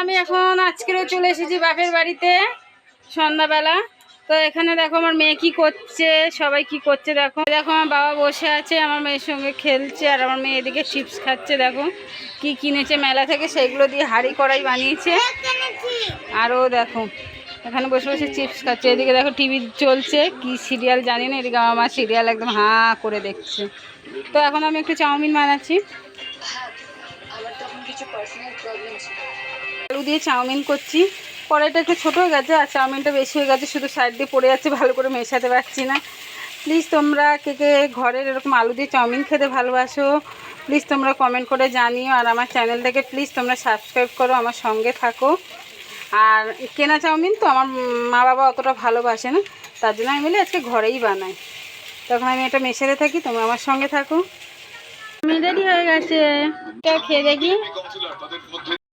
আমি এখন আজকেরও চলে এসেছি বাপের বাড়িতে সন্ধ্যাবেলা। তো এখানে দেখো আমার মেয়ে কি করছে, সবাই কি করছে দেখো। দেখো আমার বাবা বসে আছে, আমার মেয়ের সঙ্গে খেলছে, আর আমার মেয়ে এদিকে চিপস খাচ্ছে। দেখো কি কিনেছে মেলা থেকে, সেগুলো দিয়ে হাঁড়ি কড়াই বানিয়েছে। আরও দেখো এখানে বসে বসে চিপস খাচ্ছে। এদিকে দেখো টিভি চলছে, কি সিরিয়াল জানি না। এদিকে আমার সিরিয়াল একদম হাঁ করে দেখছে। তো এখন আমি একটু চাউমিন বানাচ্ছি। আলু দিয়ে চাউমিন করছি। কড়াইটা একটু ছোটো হয়ে গেছে আর চাউমিনটা বেশি হয়ে গেছে, শুধু সাইড দিয়ে পড়ে যাচ্ছে, ভালো করে মেশাতে পারছি না। প্লিজ তোমরা কে কে ঘরের এরকম আলু দিয়ে চাউমিন খেতে ভালোবাসো, প্লিজ তোমরা কমেন্ট করে জানিও। আর আমার চ্যানেলটাকে প্লিজ তোমরা সাবস্ক্রাইব করো, আমার সঙ্গে থাকো। আর কেনা চাউমিন তো আমার মা বাবা অতটা ভালোবাসে না, তার জন্য আমি বলি আজকে ঘরেই বানাই। তখন আমি এটা মেশাতে থাকি, তোমরা আমার সঙ্গে থাকো। আমি রেডি হয়ে গেছে, খেয়ে দেখি।